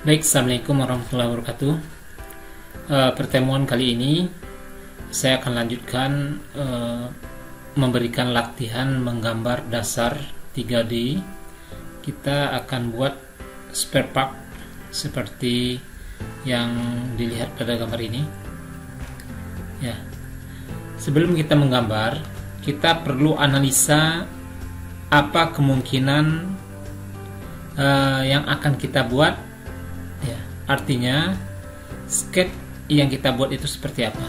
Baik, Assalamualaikum warahmatullahi wabarakatuh. Pertemuan kali ini saya akan lanjutkan memberikan latihan menggambar dasar 3D. Kita akan buat spare part seperti yang dilihat pada gambar ini. Ya. Sebelum kita menggambar, kita perlu analisa apa kemungkinan yang akan kita buat. Ya, artinya sketch yang kita buat itu seperti apa.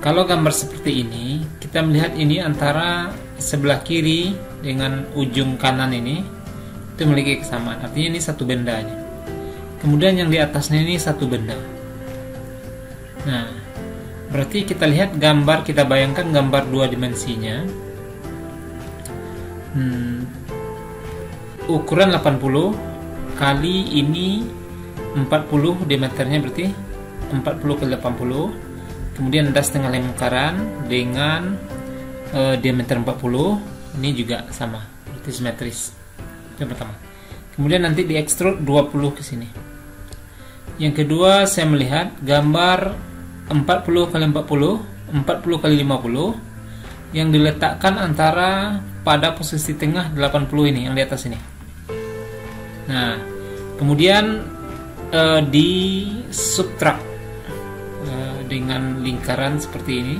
Kalau gambar seperti ini, kita melihat ini antara sebelah kiri dengan ujung kanan ini itu memiliki kesamaan. Artinya ini satu benda aja. Kemudian yang di atasnya ini satu benda. Nah, berarti kita lihat gambar, kita bayangkan gambar dua dimensinya. Ukuran 80 kali ini 40 diameternya, berarti 40 kali 80. Kemudian ada setengah lingkaran dengan diameter 40. Ini juga sama, berarti simetris. Itu yang pertama. Kemudian nanti diekstrud 20 ke sini. Yang kedua, saya melihat gambar 40 kali 40, 40 kali 50 yang diletakkan antara pada posisi tengah 80 ini, yang di atas ini. Nah, kemudian di subtract dengan lingkaran seperti ini.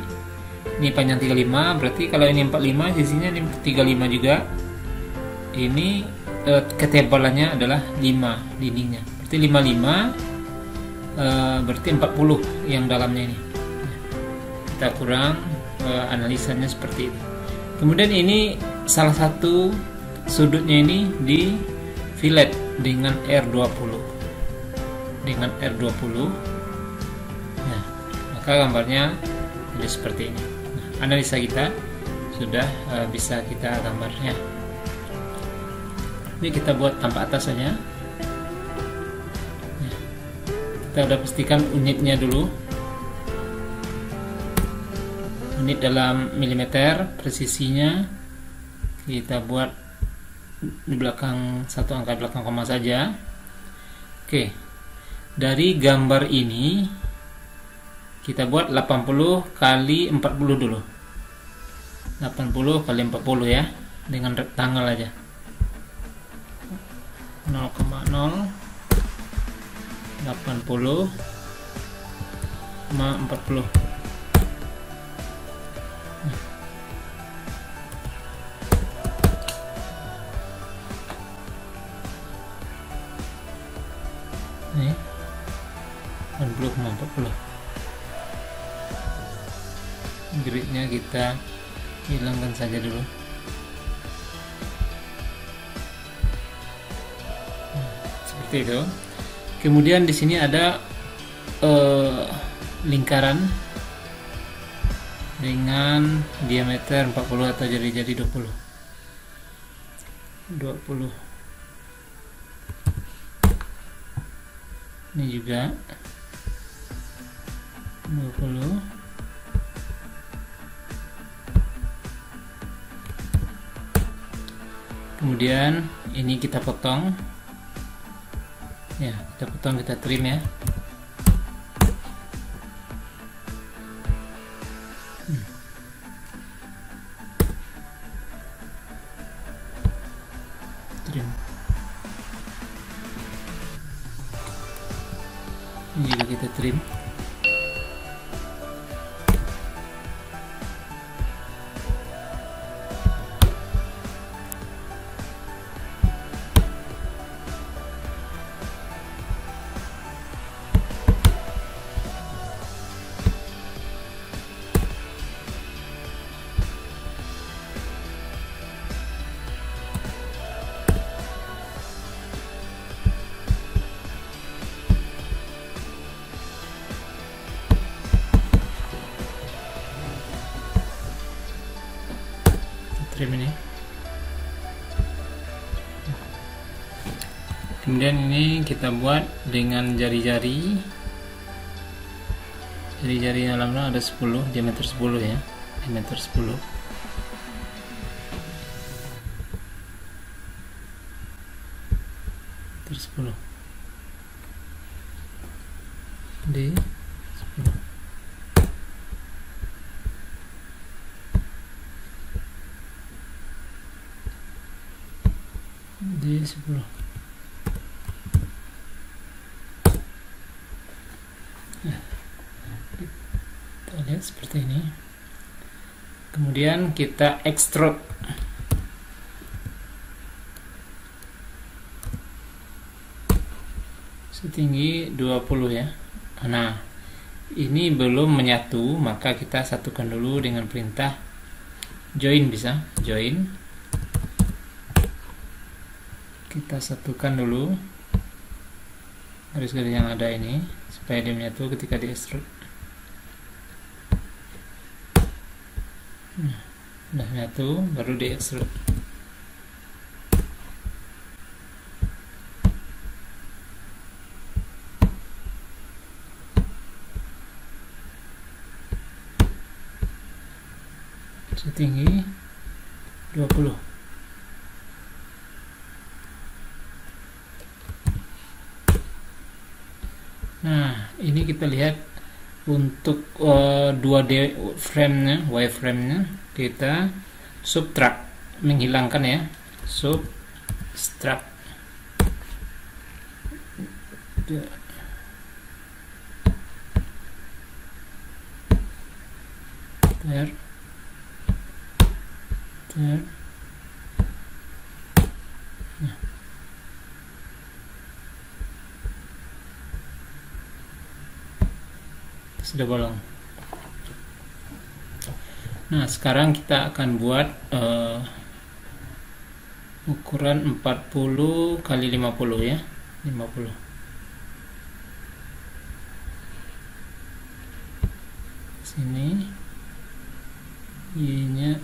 Ini panjang 35, berarti kalau ini 45, sisinya ini 35 juga. Ini ketebalannya adalah 5 dindingnya. Berarti 55 berarti 40 yang dalamnya ini. Kita kurang analisanya seperti ini. Kemudian ini salah satu sudutnya ini di fillet dengan R20. Dengan R20. Nah, maka gambarnya jadi seperti ini. Nah, analisa kita sudah bisa kita gambarnya. Ini kita buat tanpa atas saja. Nah, kita udah pastikan unitnya dulu. Unit dalam milimeter, presisinya kita buat di belakang satu angka belakang koma saja. Oke, dari gambar ini kita buat 80 kali 40 dulu. 80 kali 40 ya, dengan rektangle aja. 0,0 80 sama 40. Nih 80,40. Gridnya kita hilangkan saja dulu. Seperti itu. Kemudian di sini ada lingkaran dengan diameter 40 atau jadi 20. Ini juga 20. Kemudian ini kita potong. Ya, kita potong, kita trim ya. Trim. Ini juga kita trim. Trim ini. Kemudian ini kita buat dengan jari-jari. Jari-jari dalamnya ada 10, diameter 10 ya. Diameter 10. Diameter 10. D10. Nah, kita lihat seperti ini. Kemudian kita extrude. Setinggi 20 ya. Nah, ini belum menyatu, maka kita satukan dulu dengan perintah join. Bisa join, kita satukan dulu garis-garis yang ada ini supaya dia menyatu ketika di extrude. Nah, udah menyatu, baru di extrude. Setinggi 20. Nah, ini kita lihat untuk 2D frame-nya, wireframe-nya, kita subtract, menghilangkan ya, subtract. There. Nah, sudah bolong. Nah, sekarang kita akan buat ukuran 40 kali 50 ya, 50. Sini Y-nya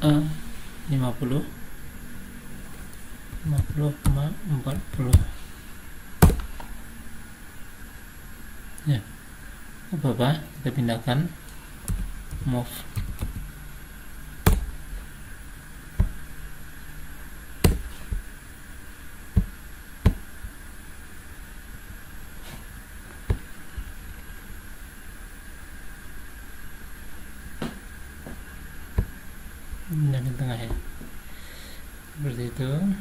50, 40, ya, apa-apa, kita pindahkan, move. Dan di tengah ya, seperti itu.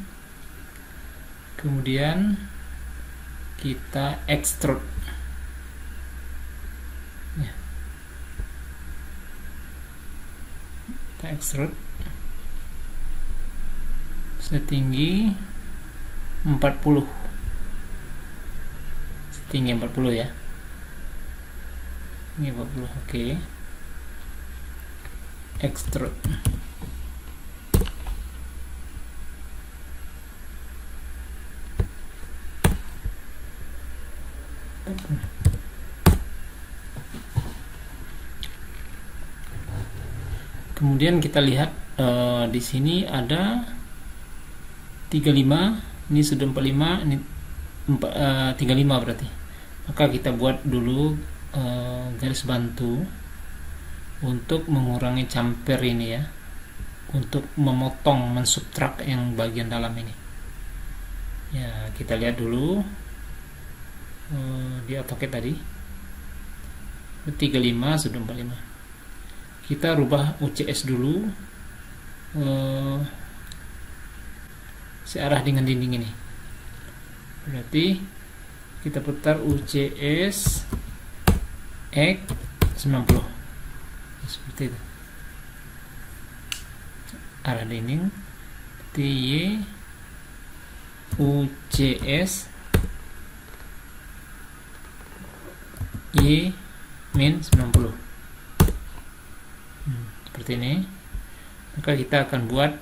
Kemudian kita extrude ya. Kita extrude setinggi 40, setinggi 40 ya, ini 40. Oke. Extrude. Kemudian kita lihat di sini ada 35, ini sudah 45, ini 35 berarti. Maka kita buat dulu garis bantu untuk mengurangi camper ini ya, untuk memotong, mensubtrak yang bagian dalam ini. Ya, kita lihat dulu di AutoCAD tadi 35 sudah 45. Kita rubah UCS dulu searah dengan dinding ini. Berarti kita putar UCS X 90 seperti itu, arah dinding. Y UCS Y min 90 seperti ini. Maka kita akan buat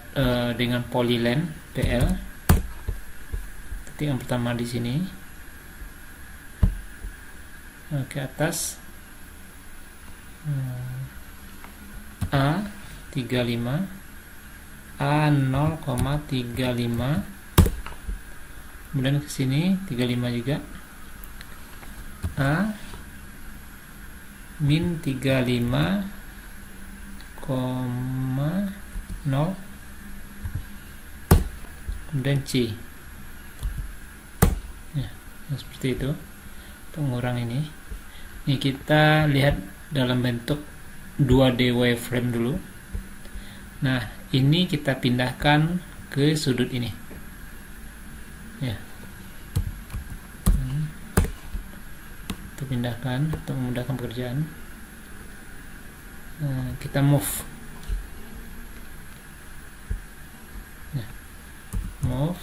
dengan polyline PL. Titik yang pertama di sini ke atas, A35, A0,35, kemudian ke sini 35 juga, A min 35,0, kemudian C ya, seperti itu. Pengurang ini kita lihat dalam bentuk 2D wireframe dulu. Nah, ini kita pindahkan ke sudut ini ya. Kita pindahkan untuk memudahkan pekerjaan. Kita move ya. Move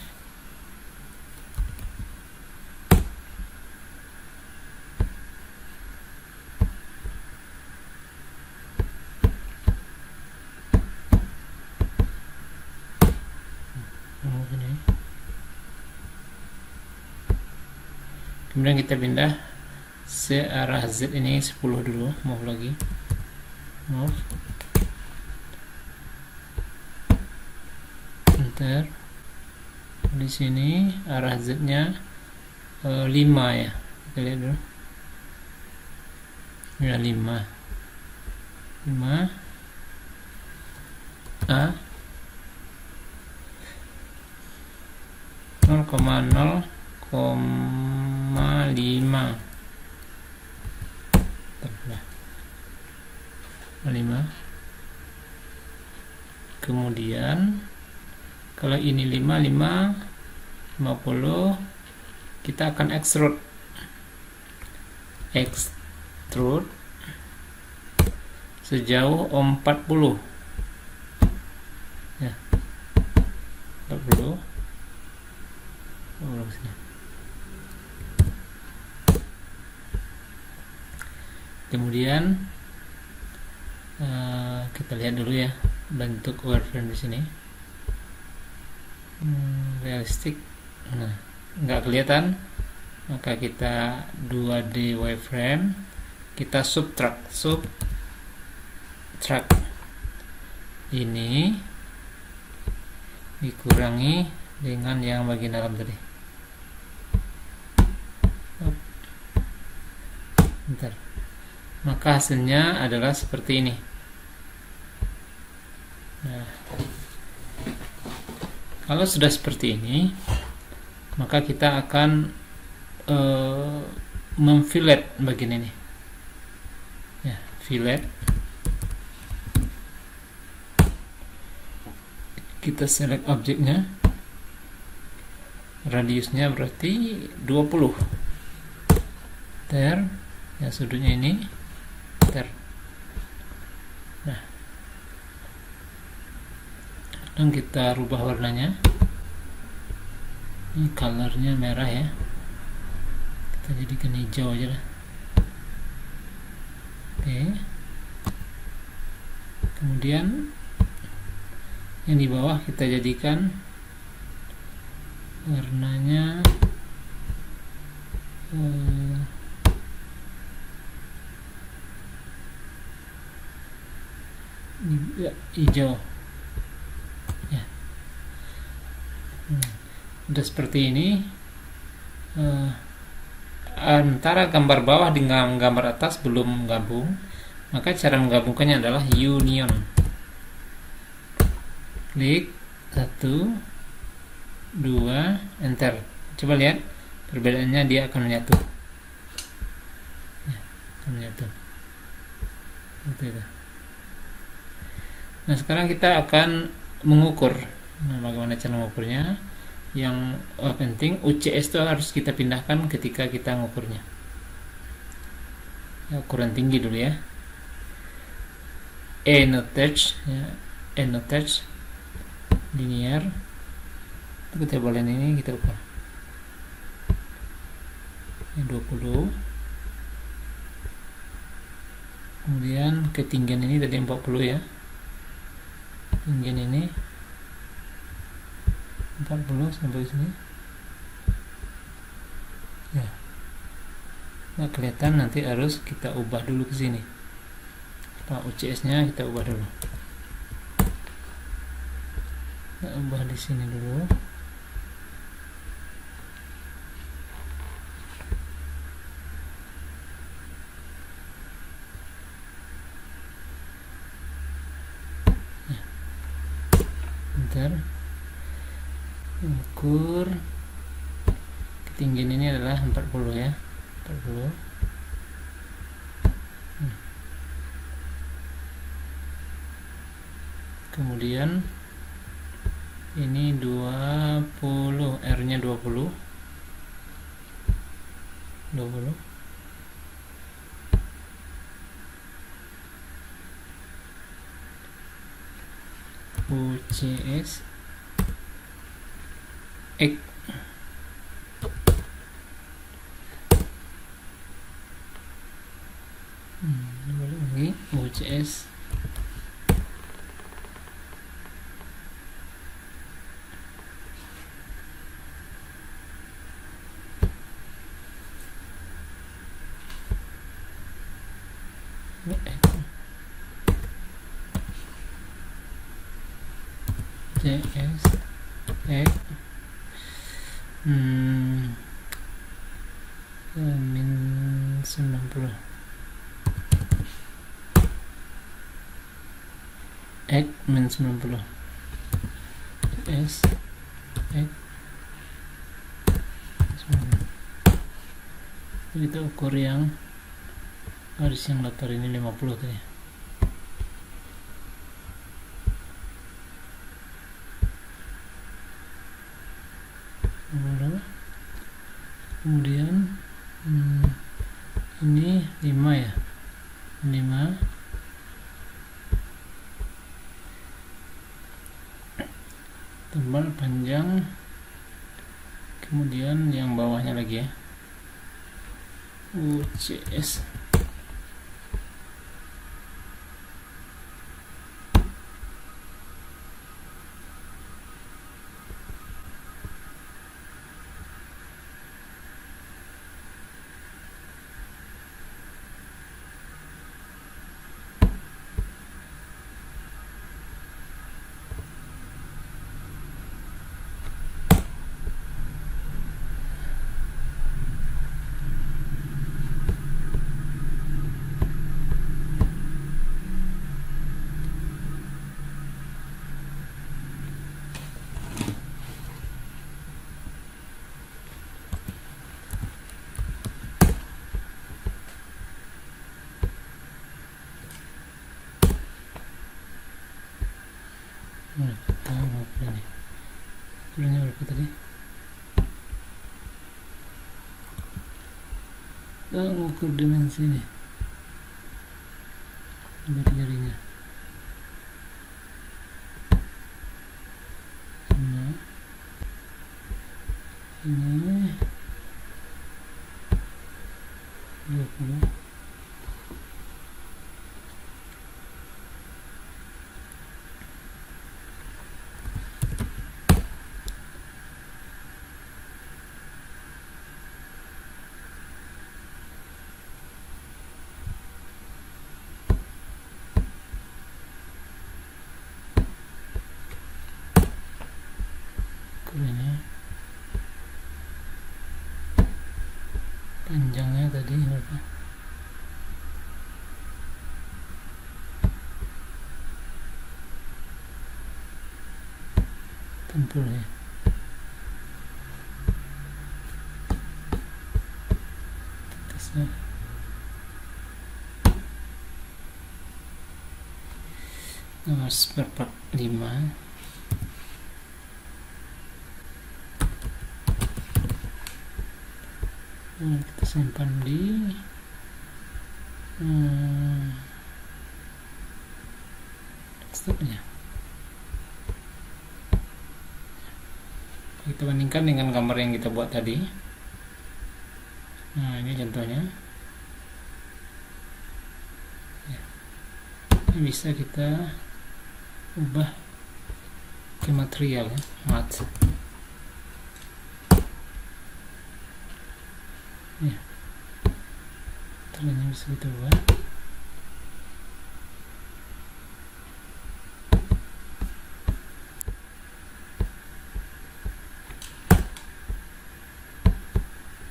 ini. Kemudian kita pindah searah Z ini 10 dulu, move lagi, move, enter. Di sini arah Z nya 5 ya, kita lihat dulu ya, 5 A 0,0,5. Kemudian kalau ini 50, kita akan extrude sejauh 40 ya, 40. Kemudian kita lihat dulu ya bentuk wireframe di sini. Realistik, nah nggak kelihatan, maka kita 2D wireframe, kita subtract ini dikurangi dengan yang bagian dalam tadi. Bentar. Maka hasilnya adalah seperti ini. Nah, kalau sudah seperti ini, maka kita akan memfillet bagian ini ya, fillet. Kita select objeknya, radiusnya berarti 20 ter ya, sudutnya ini ter. Nah, dan kita rubah warnanya, ini colornya merah ya, kita jadikan hijau aja lah. Oke, kemudian yang di bawah kita jadikan warnanya hijau ya. Udah seperti ini. Antara gambar bawah dengan gambar atas belum gabung, maka cara menggabungkannya adalah union. Klik 1, 2, enter. Coba lihat perbedaannya, dia akan menyatu ya, akan menyatu itu. Nah, sekarang kita akan mengukur. Nah, bagaimana cara mengukurnya? Yang penting UCS itu harus kita pindahkan ketika kita mengukurnya ya, ukuran tinggi dulu ya, Annotate ya, Annotate linear. Kita boleh ini kita ukur 20. Kemudian ketinggian ini tadi 40 ya, ketinggian ini 40 sampai sini ya. Nah, kelihatan, nanti harus kita ubah dulu ke sini. UCS nya kita ubah dulu, kita ubah di sini dulu. Bentar, ukur ketinggian ini adalah 40 ya, 40. Kemudian Ini 20, R nya 20 UCS X balik lagi UCS JS X min 90 X min 90 S X 90. Kita ukur yang garis yang datar ini 50 tadi. Kemudian ini 5 ya, 5 tebal panjang, kemudian yang bawahnya lagi ya UCS kita ngukur ini ukurannya berapa tadi? Kita ngukur dimensi ini jari-jarinya sama ini 20. Ini panjangnya tadi berapa? Tempur ya. Atasnya nomor spare part 5. Kita simpan di desktopnya. Kita bandingkan dengan gambar yang kita buat tadi. Nah, ini contohnya ya. Ini bisa kita ubah ke material ya, mat ya, ternyata bisa kita buat.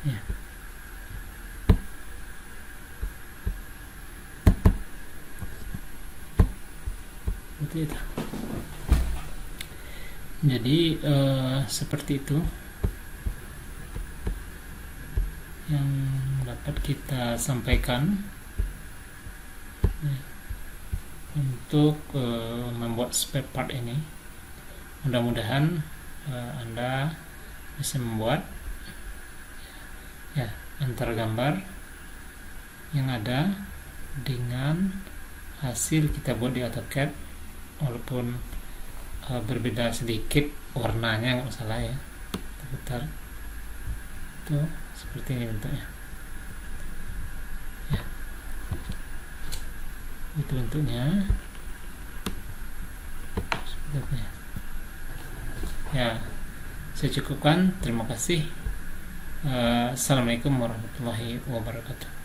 Ya. Seperti itu. Jadi seperti itu yang dapat kita sampaikan ya, untuk membuat spare part ini. Mudah-mudahan Anda bisa membuat ya antara gambar yang ada dengan hasil kita buat di AutoCAD, walaupun berbeda sedikit warnanya, nggak masalah ya. Kita putar tuh seperti ini bentuknya ya, itu bentuknya seperti itu ya. Saya cukupkan, terima kasih. Assalamualaikum warahmatullahi wabarakatuh.